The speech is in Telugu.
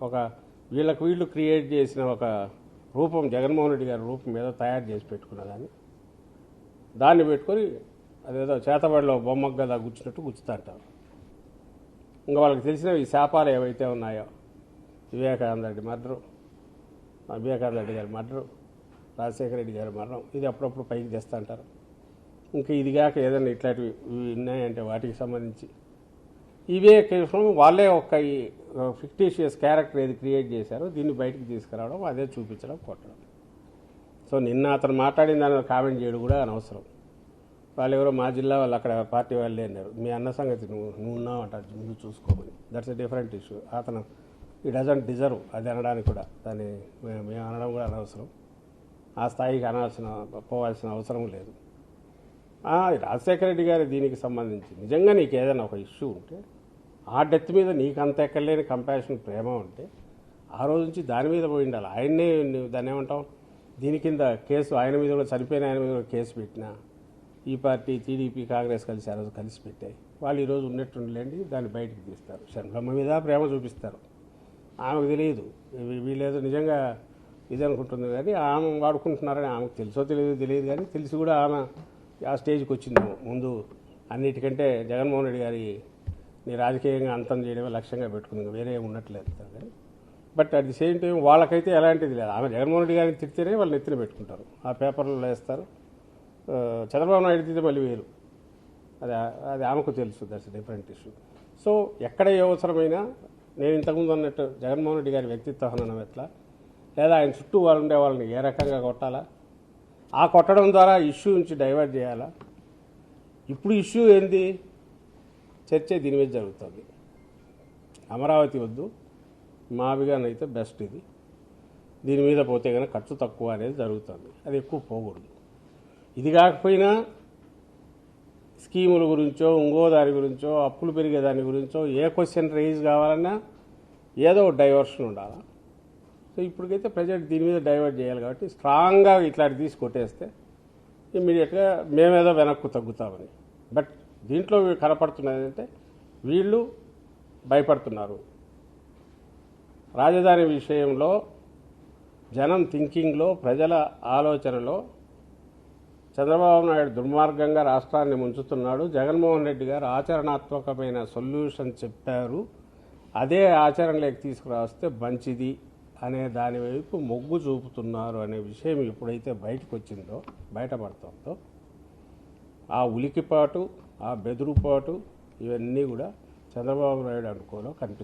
ఒక వీళ్ళు క్రియేట్ చేసిన ఒక రూపం జగన్మోహన్ రెడ్డి గారి రూపం మీద తయారు చేసి పెట్టుకున్నదాన్ని దాన్ని పెట్టుకొని అదేదో చేతబడిలో బొమ్మకు కదా గుచ్చినట్టు గుచ్చుతాంటారు. ఇంకా వాళ్ళకి తెలిసిన ఈ శాపాలు ఏవైతే ఉన్నాయో వివేకానంద రెడ్డి గారి మర్డరు, రాజశేఖర రెడ్డి గారి మరణం, ఇది అప్పుడప్పుడు పైకి తెస్తూ అంటారు. ఇంకా ఇదిగాక ఏదైనా ఇట్లాంటివి ఉన్నాయంటే వాటికి సంబంధించి ఇవే కేవలం వాళ్ళే ఒక ఫిక్టీషియస్ క్యారెక్టర్ ఏది క్రియేట్ చేశారో దీన్ని బయటకు తీసుకురావడం, అదే చూపించడం, కొట్టడం. సో నిన్న అతను మాట్లాడిన దాని కామెంట్ చేయడం కూడా అనవసరం. వాళ్ళు ఎవరో మా జిల్లా వాళ్ళు అక్కడ పార్టీ వాళ్ళే అన్నారు. మీ అన్న సంగతి నువ్వు ఉన్నావు అంటారు, నువ్వు చూసుకోమని. That's a different issue. అతను ఈ డజంట్ డిజర్వ్ అది అనడానికి కూడా, దాన్ని మేము అనడం కూడా అనవసరం. ఆ స్థాయికి పోవాల్సిన అవసరం లేదు. రాజశేఖర రెడ్డి గారి దీనికి సంబంధించి నిజంగా నీకు ఏదైనా ఒక ఇష్యూ ఉంటే, ఆ డెత్ మీద నీకు అంత ఎక్కడలేని కంపాషన్, ప్రేమ ఉంటే ఆ రోజు నుంచి దాని మీద పోయి ఉండాలి. ఆయన్నే దాన్ని ఏమంటాం, దీని కింద కేసు ఆయన మీద కూడా, చనిపోయిన ఆయన మీద కూడా కేసు పెట్టినా ఈ పార్టీ టీడీపీ కాంగ్రెస్ కలిసి ఆ రోజు కలిసి పెట్టాయి. వాళ్ళు ఈరోజు ఉన్నట్టుండలేండి, దాన్ని బయటకు తీస్తారు. షణ్ముఖమ్మ మీద ప్రేమ చూపిస్తారు. ఆమెకు తెలియదు వీళ్ళేదో నిజంగా ఇది అనుకుంటుంది, కానీ ఆమె వాడుకుంటున్నారని ఆమెకు తెలుసో తెలియదు కానీ తెలిసి కూడా ఆమె ఆ స్టేజ్కి వచ్చింది. ముందు అన్నిటికంటే జగన్మోహన్ రెడ్డి గారి రాజకీయంగా అంతం చేయడమే లక్ష్యంగా పెట్టుకుంది, వేరే ఉన్నట్లేదు. కానీ but at the same time వాళ్ళకైతే ఎలాంటిది లేదు. ఆమె జగన్మోహన్ రెడ్డి గారిని తిడితేనే వాళ్ళు నెత్తిన పెట్టుకుంటారు, ఆ పేపర్లో వేస్తారు. చంద్రబాబు నాయుడు తిడితే మళ్ళీ వేరు, అది ఆమెకు తెలుసు. That's different issue. సో ఎక్కడ ఏ అవసరమైనా నేను ఇంతకుముందు అన్నట్టు జగన్మోహన్ రెడ్డి గారి వ్యక్తిత్వ హననం ఎట్లా, లేదా ఆయన చుట్టూ వాళ్ళు ఉండే వాళ్ళని ఏ రకంగా కొట్టాలా, ఆ కొట్టడం ద్వారా ఇష్యూ నుంచి డైవర్ట్ చేయాలా. ఇప్పుడు ఇష్యూ ఏంది, చర్చ దీని మీద జరుగుతుంది. అమరావతి వద్దు, మావిగానైతే బెస్ట్ ఇది, దీని మీద పోతే కనుక ఖర్చు తక్కువ అనేది జరుగుతుంది. అది ఎక్కువ పోకూడదు. ఇది కాకపోయినా స్కీముల గురించో, ఇంకో దాని గురించో, అప్పులు పెరిగే దాని గురించో ఏ క్వశ్చన్ రైజ్ కావాలన్నా ఏదో డైవర్షన్ ఉండాలి. సో ఇప్పటికైతే ప్రజెంట్ దీని మీద డైవర్ట్ చేయాలి కాబట్టి స్ట్రాంగ్గా ఇట్లాంటి తీసి కొట్టేస్తే ఇమ్మీడియట్గా మేమేదో వెనక్కు తగ్గుతామని. బట్ దీంట్లో కనపడుతున్నది అంటే వీళ్ళు భయపడుతున్నారు. రాజధాని విషయంలో జనం థింకింగ్లో, ప్రజల ఆలోచనలో చంద్రబాబు నాయుడు దుర్మార్గంగా రాష్ట్రాన్ని ముంచుతున్నాడు. జగన్మోహన్ రెడ్డి గారు ఆచరణాత్మకమైన సొల్యూషన్ చెప్పారు, అదే ఆచరణలోకి తీసుకురాస్తే మంచిది అనే దాని వైపు మొగ్గు చూపుతున్నారు అనే విషయం ఎప్పుడైతే బయటపడుతుందో ఆ ఉలికిపాటు, ఆ బెదురుపాటు ఇవన్నీ కూడా చంద్రబాబు నాయుడు అనుకోలో కనిపిస్తుంది.